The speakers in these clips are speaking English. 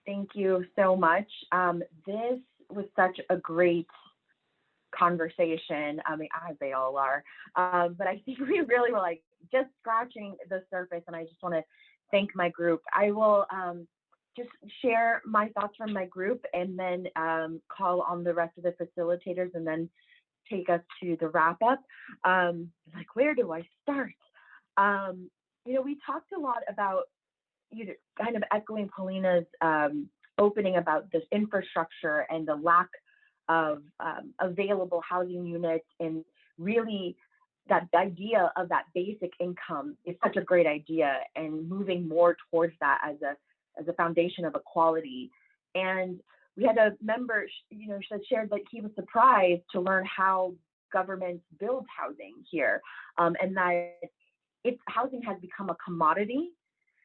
Thank you so much. This was such a great conversation. I mean, as they all are. But I think we really were like just scratching the surface, and I just want to thank my group. I will just share my thoughts from my group and then call on the rest of the facilitators and then take us to the wrap up. Like, where do I start? We talked a lot about, kind of echoing Paulina's opening about this infrastructure and the lack of available housing units, and really that idea of that basic income is such a great idea, and moving more towards that as a foundation of equality. And we had a member, that shared that he was surprised to learn how governments build housing here, and that housing has become a commodity,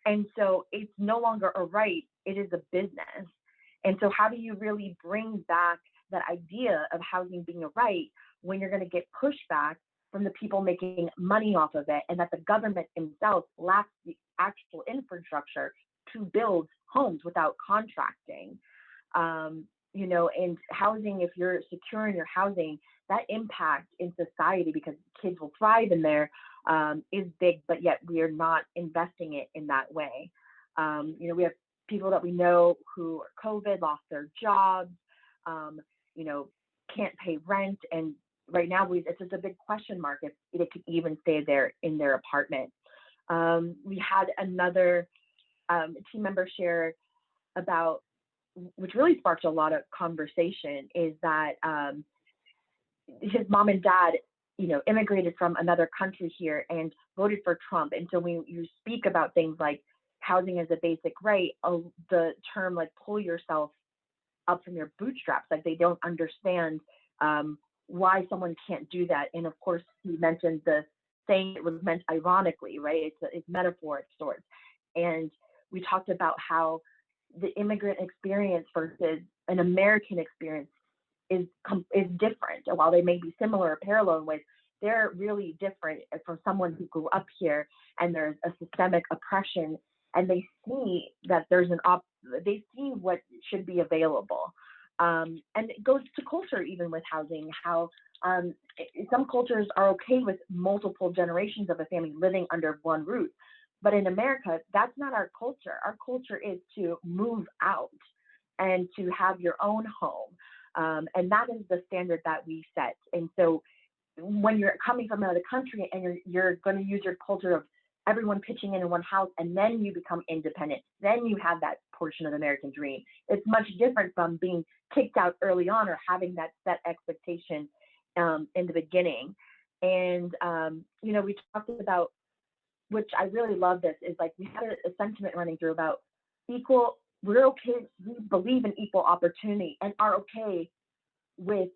and so it's no longer a right, it is a business. And so how do you really bring back that idea of housing being a right when you're going to get pushback from the people making money off of it, and that the government themselves lacks the actual infrastructure to build homes without contracting? And housing, if you're secure in your housing, that impact in society, because kids will thrive in there, is big, but yet we are not investing it in that way. We have people that we know who are COVID, lost their jobs, can't pay rent. And right now it's just a big question mark if they could even stay there in their apartment. We had another team member share about, which really sparked a lot of conversation, is that his mom and dad, immigrated from another country here and voted for Trump. And so when you speak about things like housing as a basic right, the term like pull yourself up from your bootstraps, like they don't understand why someone can't do that. And of course, he mentioned the saying, it was meant ironically, right? It's metaphor of sorts. And we talked about how the immigrant experience versus an American experience is different. And while they may be similar or parallel in ways, they're really different from someone who grew up here and there's a systemic oppression, and they see that there's they see what should be available. And it goes to culture, even with housing, how some cultures are okay with multiple generations of a family living under one roof. But in America, that's not our culture. Our culture is to move out and to have your own home. And that is the standard that we set. And so when you're coming from another country and you're going to use your culture of everyone pitching in one house, and then you become independent, then you have that portion of the American dream. It's much different from being kicked out early on or having that set expectation in the beginning. And, we talked about, which I really love this, is like we had a sentiment running through about we're okay, we believe in equal opportunity and are okay with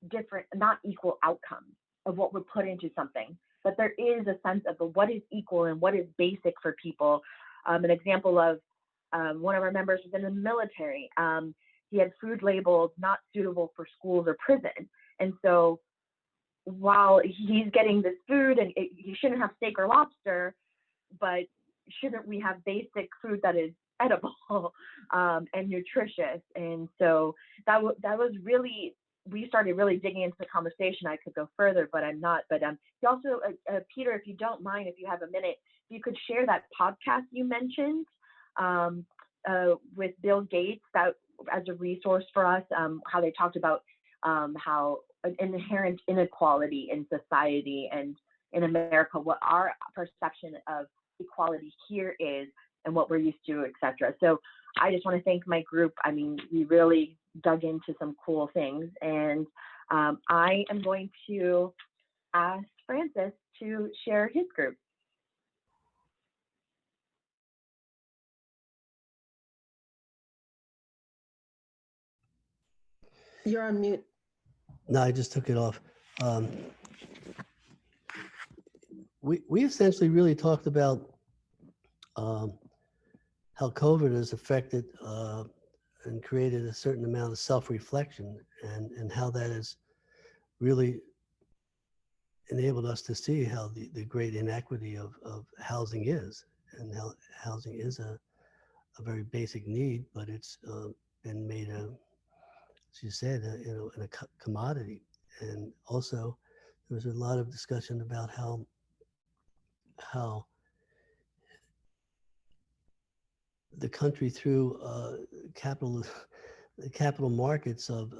different, not equal outcomes of what we're put into something. But there is a sense of what is equal and what is basic for people. An example of one of our members was in the military. He had food labeled not suitable for schools or prison. And so while he's getting this food and he shouldn't have steak or lobster, but shouldn't we have basic food that is edible and nutritious? And so that was really, we started really digging into the conversation. I could go further, but I'm not. But you also, Peter, if you don't mind, if you have a minute, if you could share that podcast you mentioned with Bill Gates, that as a resource for us, how they talked about how an inherent inequality in society and in America, what our perception of equality here is and what we're used to, et cetera. So I just want to thank my group. I mean, we really dug into some cool things. And I am going to ask Francis to share his group. You're on mute. No, I just took it off. We essentially really talked about how COVID has affected and created a certain amount of self-reflection, and how that has really enabled us to see how the great inequity of housing is, and how housing is a very basic need, but it's been made a, as you said, a commodity. And also, there was a lot of discussion about how the country through capital the capital markets of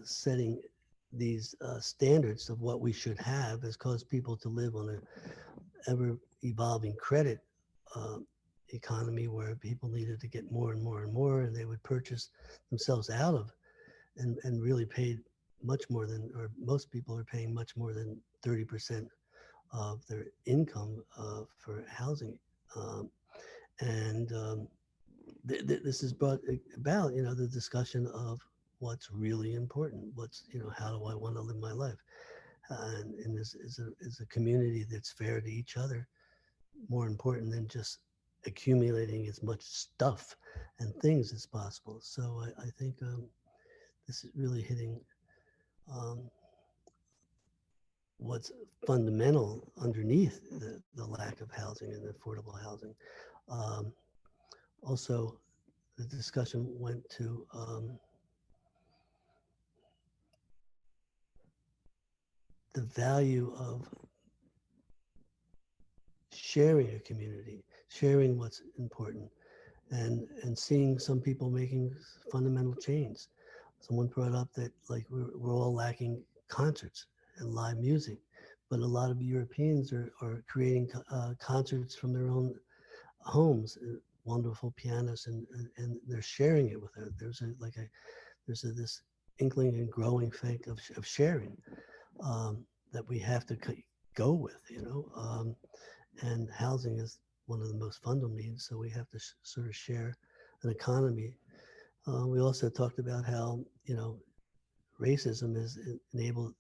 setting these standards of what we should have has caused people to live on a ever evolving credit uh, economy where people needed to get more and more and more, and they would purchase themselves out of and really paid much more than, or most people are paying much more than 30% of their income for housing. Um, and this has brought about, the discussion of what's really important. What's, how do I want to live my life? And is a community that's fair to each other more important than just accumulating as much stuff and things as possible. So I think this is really hitting um, what's fundamental underneath the lack of housing and affordable housing. Um, Also, the discussion went to the value of sharing a community, sharing what's important, and seeing some people making fundamental change. Someone brought up that like we're all lacking concerts and live music, but a lot of Europeans are creating concerts from their own homes, wonderful pianists, and they're sharing it with her. There's this inkling and growing faith of sharing that we have to go with, and housing is one of the most fundamental needs. So we have to sort of share an economy. We also talked about how, racism has enabled,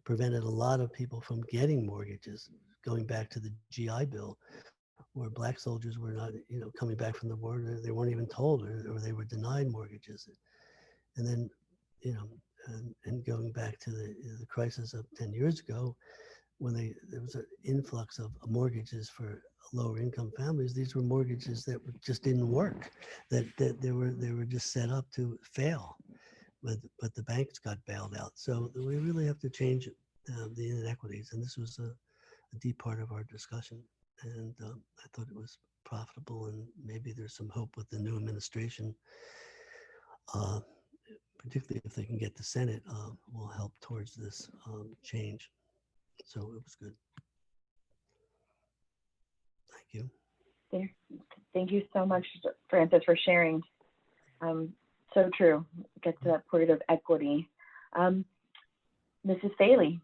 prevented a lot of people from getting mortgages, going back to the GI Bill, where black soldiers were not, coming back from the war, they weren't even told, or they were denied mortgages. And then, and going back to the crisis of 10 years ago, when there was an influx of mortgages for lower income families, these were mortgages that just didn't work, that they were just set up to fail, but the banks got bailed out. So we really have to change the inequities, and this was a deep part of our discussion. And I thought it was profitable, and maybe there's some hope with the new administration, particularly if they can get the Senate, will help towards this change. So it was good. Thank you. Thank you so much, Francis, for sharing. So true. Get to that point of equity. Mrs. Faley.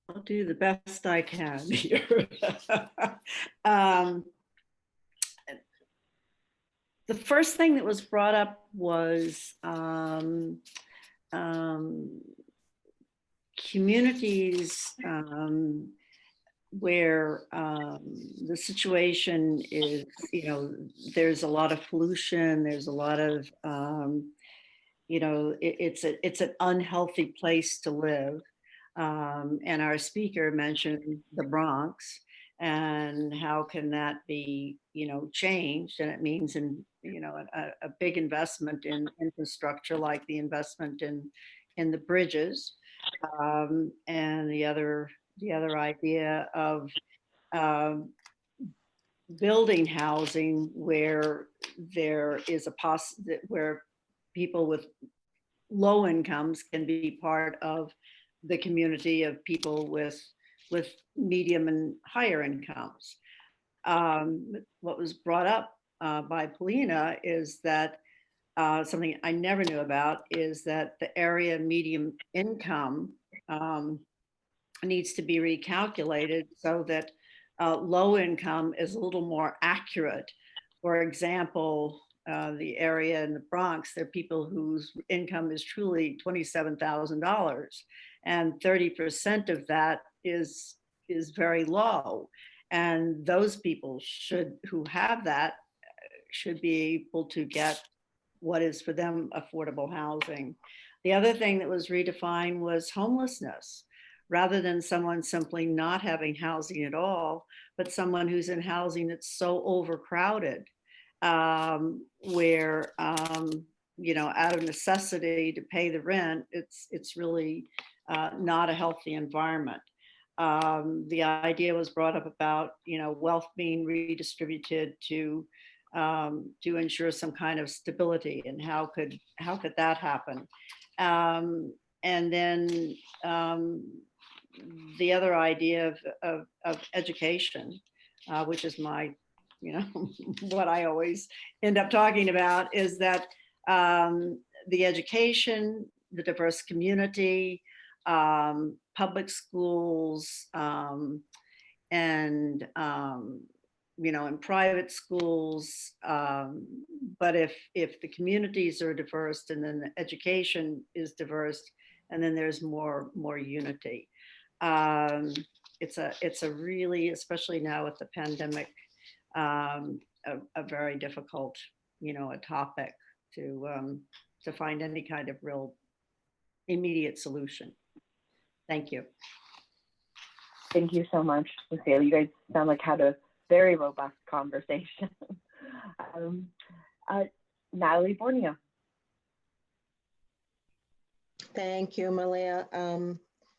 I'll do the best I can here. The first thing that was brought up was communities where the situation is, there's a lot of pollution, there's a lot of, it's an unhealthy place to live. And our speaker mentioned the Bronx and how can that be, changed. And it means a big investment in infrastructure, like the investment in the bridges, and the other idea of building housing where there is where people with low incomes can be part of the community of people with medium and higher incomes. What was brought up by Paulina is that something I never knew about is that the area medium income needs to be recalculated so that low income is a little more accurate. For example, the area in the Bronx, there are people whose income is truly $27,000, and 30% of that is very low. And those people who have that should be able to get what is for them affordable housing. The other thing that was redefined was homelessness. rather than someone simply not having housing at all, but someone who's in housing that's so overcrowded, where, out of necessity to pay the rent, it's really not a healthy environment. The idea was brought up about, wealth being redistributed to ensure some kind of stability, and how could that happen? And then the other idea of education, which is my, what I always end up talking about, is that the education, the diverse community, public schools, and in private schools. But if the communities are diverse, and then the education is diverse, and then there's more unity. It's a really, especially now with the pandemic, a very difficult, a topic to find any kind of real immediate solution. Thank you. Thank you so much, Lucille. You guys sound like had a very robust conversation. Natalie Borneo. Thank you, Malia.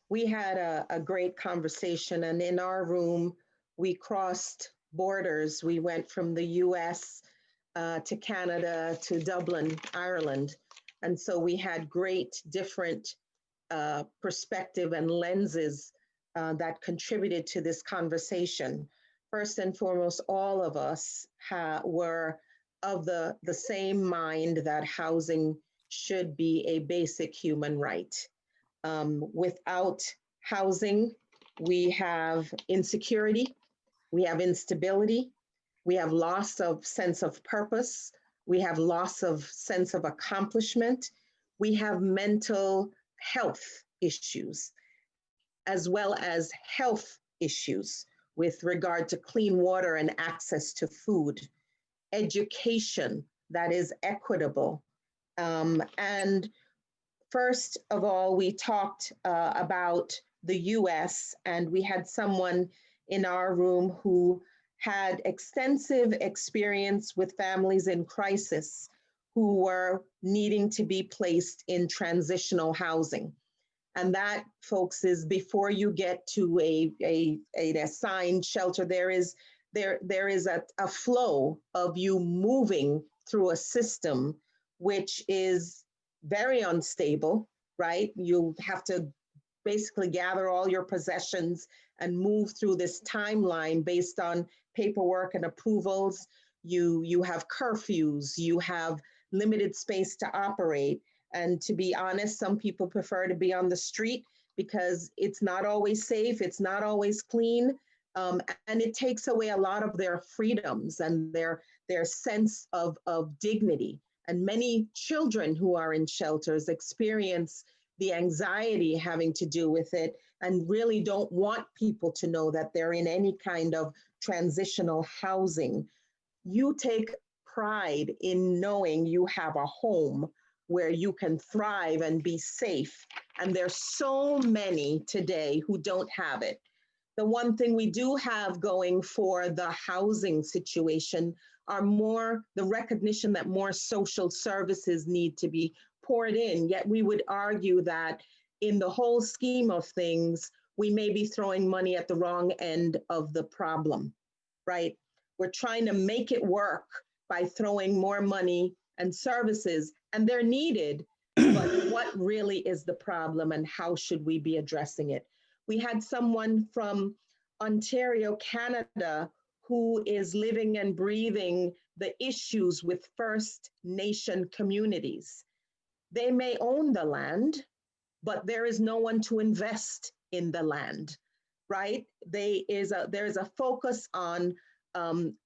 We had a great conversation, and in our room, we crossed borders. We went from the US to Canada to Dublin, Ireland. And so we had great different perspective and lenses that contributed to this conversation. First and foremost, all of us were of the same mind that housing should be a basic human right. Without housing, we have insecurity, we have instability, we have loss of sense of purpose, we have loss of sense of accomplishment, we have mental health issues, as well as health issues with regard to clean water and access to food, education that is equitable. And first of all, we talked about the US, and we had someone in our room who had extensive experience with families in crisis who were needing to be placed in transitional housing. And that, folks, is before you get to a assigned shelter, there is a flow of you moving through a system which is very unstable, right? You have to basically gather all your possessions and move through this timeline based on paperwork and approvals. You have curfews, you have limited space to operate. And to be honest, some people prefer to be on the street because it's not always safe, it's not always clean, and it takes away a lot of their freedoms and their sense of dignity. And many children who are in shelters experience the anxiety having to do with it and really don't want people to know that they're in any kind of transitional housing. You take pride in knowing you have a home where you can thrive and be safe. And there's so many today who don't have it. The one thing we do have going for the housing situation are the recognition that more social services need to be poured in. Yet we would argue that in the whole scheme of things, we may be throwing money at the wrong end of the problem, right? We're trying to make it work by throwing more money and services, and they're needed, but what really is the problem and how should we be addressing it? We had someone from Ontario, Canada, who is living and breathing the issues with First Nation communities. They may own the land, but there is no one to invest in the land, right? There is a focus on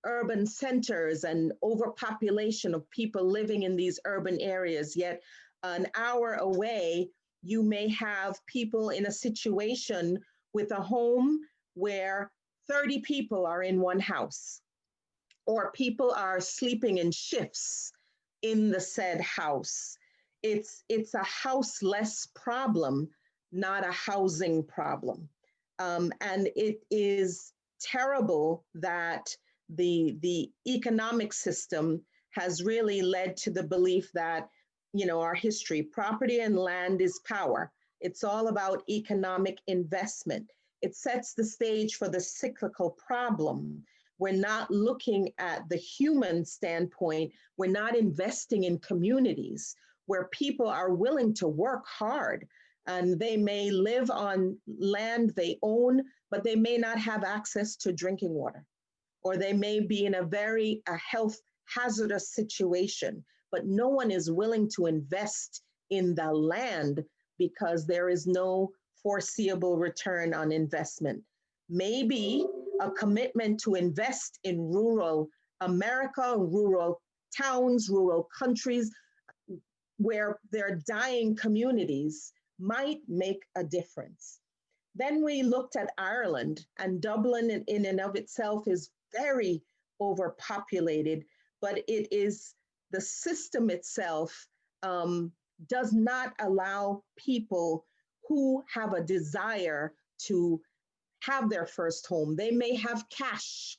urban centers and overpopulation of people living in these urban areas, yet an hour away, you may have people in a situation with a home where 30 people are in one house, or people are sleeping in shifts in the said house. It's a houseless problem not a housing problem. And it is terrible that the economic system has really led to the belief that, our history, property and land is power. It's all about economic investment. It sets the stage for the cyclical problem. We're not looking at the human standpoint. We're not investing in communities where people are willing to work hard, and they may live on land they own, but they may not have access to drinking water, or they may be in a health hazardous situation, but no one is willing to invest in the land because there is no foreseeable return on investment. Maybe a commitment to invest in rural America, rural towns, rural countries where there are dying communities might make a difference. Then we looked at Ireland, and Dublin in and of itself is very overpopulated, but it is the system itself does not allow people who have a desire to have their first home. They may have cash,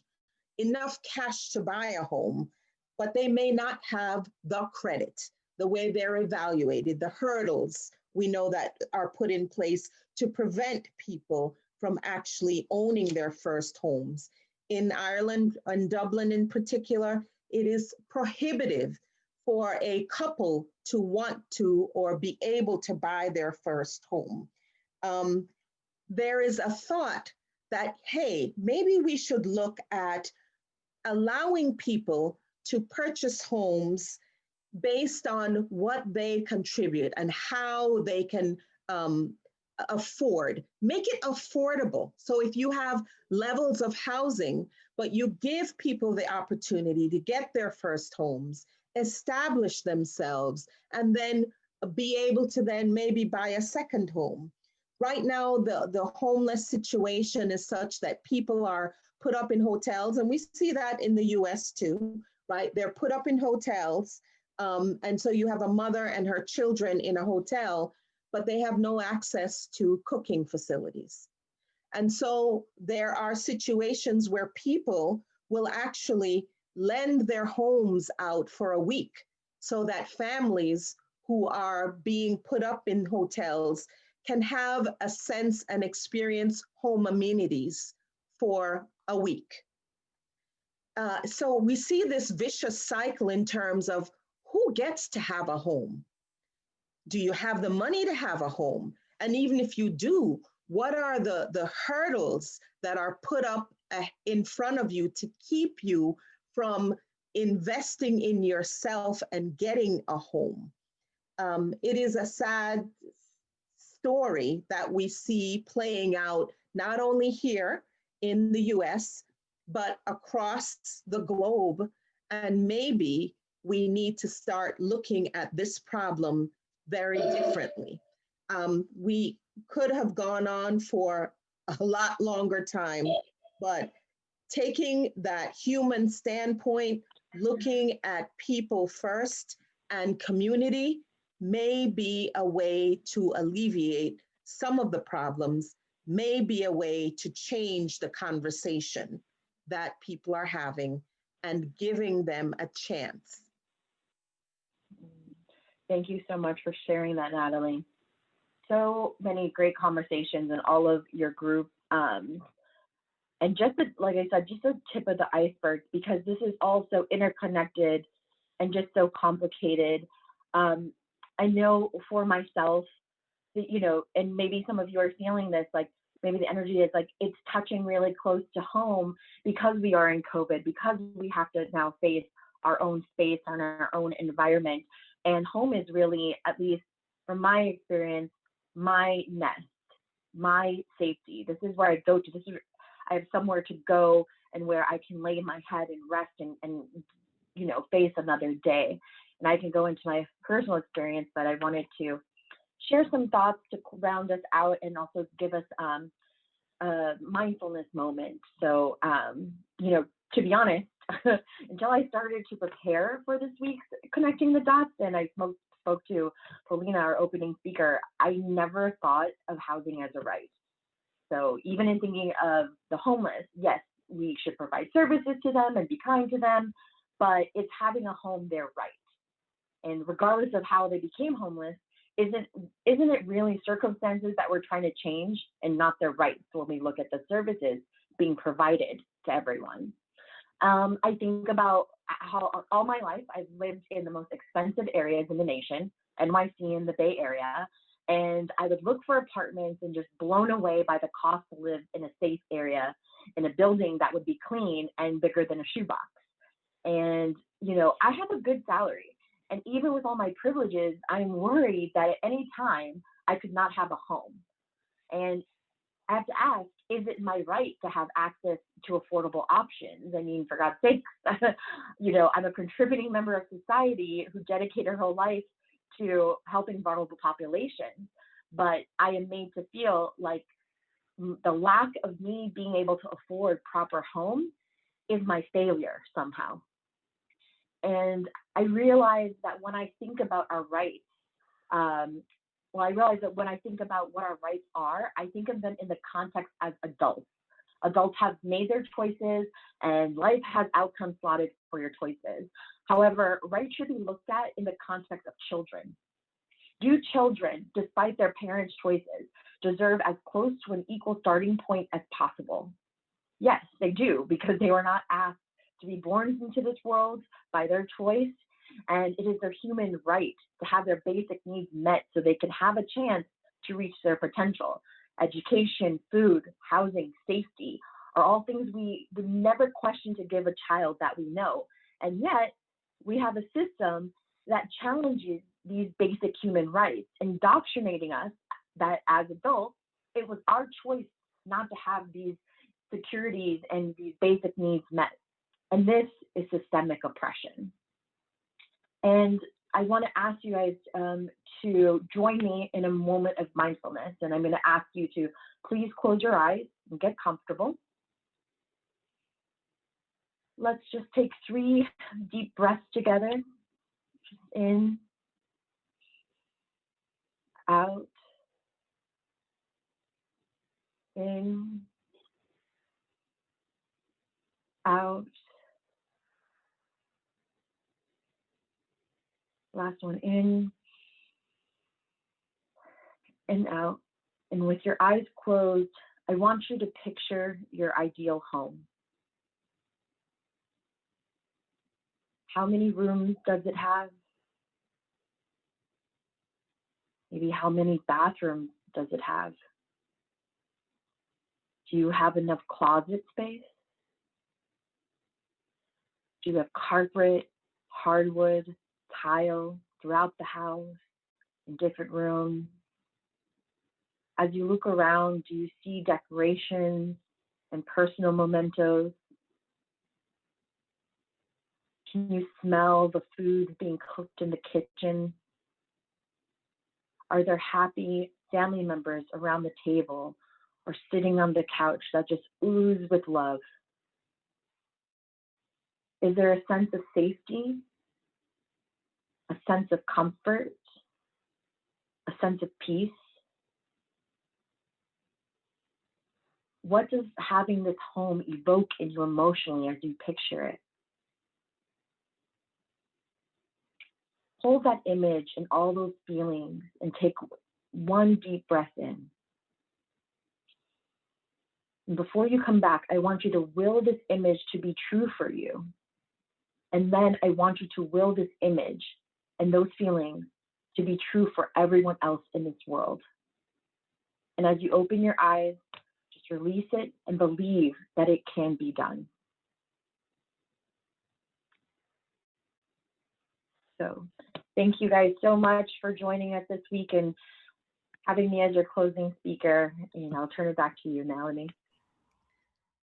enough cash to buy a home, but they may not have the credit, the way they're evaluated, the hurdles we know that are put in place to prevent people from actually owning their first homes. In Ireland, and Dublin in particular, it is prohibitive for a couple to want to or be able to buy their first home. There is a thought that, hey, maybe we should look at allowing people to purchase homes based on what they contribute and how they can afford. Make it affordable. So if you have levels of housing, but you give people the opportunity to get their first homes, establish themselves, and then be able to then maybe buy a second home. Right now, the homeless situation is such that people are put up in hotels, and we see that in the US too, right? They're put up in hotels. And so you have a mother and her children in a hotel, but they have no access to cooking facilities. And so there are situations where people will actually lend their homes out for a week so that families who are being put up in hotels can have a sense and experience home amenities for a week. So we see this vicious cycle in terms of who gets to have a home? Do you have the money to have a home? And even if you do, what are the hurdles that are put up in front of you to keep you from investing in yourself and getting a home? It is a sad story that we see playing out not only here in the US, but across the globe. And maybe we need to start looking at this problem very differently. We could have gone on for a lot longer time, but taking that human standpoint, looking at people first and community may be a way to alleviate some of the problems, may be a way to change the conversation that people are having and giving them a chance. Thank you so much for sharing that, Natalie. So many great conversations in all of your group. And just like I said, just a tip of the iceberg, because this is also interconnected and just so complicated. I know for myself, that, and maybe some of you are feeling this, like maybe the energy is like it's touching really close to home because we are in COVID, because we have to now face our own space and our own environment. And home is really, at least from my experience, my nest, my safety. This is where I go to. I have somewhere to go and where I can lay my head and rest and face another day. And I can go into my personal experience, but I wanted to share some thoughts to round us out and also give us a mindfulness moment. So, to be honest, until I started to prepare for this week's Connecting the Dots and I smoked spoke to Polina, our opening speaker, I never thought of housing as a right. So even in thinking of the homeless, yes, we should provide services to them and be kind to them, but it's having a home their right. And regardless of how they became homeless, isn't it really circumstances that we're trying to change and not their rights when we look at the services being provided to everyone? I think about how all my life I've lived in the most expensive areas in the nation, NYC and the Bay Area, and I would look for apartments and just blown away by the cost to live in a safe area in a building that would be clean and bigger than a shoebox. And, you know, I have a good salary. And even with all my privileges, I'm worried that at any time I could not have a home. And I have to ask, is it my right to have access to affordable options? I mean, for God's sake, you know, I'm a contributing member of society who dedicated her whole life to helping vulnerable populations, but I am made to feel like the lack of me being able to afford proper homes is my failure somehow. And I realize that when I think about our rights, I realize that when I think about what our rights are, I think of them in the context as adults. Adults have made their choices and life has outcomes slotted for your choices. However, rights should be looked at in the context of children. Do children, despite their parents' choices, deserve as close to an equal starting point as possible? Yes, they do, because they were not asked to be born into this world by their choice, and it is their human right to have their basic needs met so they can have a chance to reach their potential. Education, food, housing, safety are all things we would never question to give a child that we know. And yet, we have a system that challenges these basic human rights, indoctrinating us that as adults, it was our choice not to have these securities and these basic needs met. And this is systemic oppression. And I want to ask you guys to join me in a moment of mindfulness. And I'm going to ask you to please close your eyes and get comfortable. Let's just take 3 deep breaths together. Just in, out, in, out. Last one, in and out. And with your eyes closed, I want you to picture your ideal home. How many rooms does it have? Maybe how many bathrooms does it have? Do you have enough closet space? Do you have carpet, hardwood, tile throughout the house, in different rooms? As you look around, do you see decorations and personal mementos? Can you smell the food being cooked in the kitchen? Are there happy family members around the table or sitting on the couch that just ooze with love? Is there a sense of safety, a sense of comfort, a sense of peace? What does having this home evoke in you emotionally as you picture it? Hold that image and all those feelings and take one deep breath in. And before you come back, I want you to will this image to be true for you. And then I want you to will this image and those feelings to be true for everyone else in this world. And as you open your eyes, just release it and believe that it can be done. So thank you guys so much for joining us this week and having me as your closing speaker. And I'll turn it back to you, Melanie.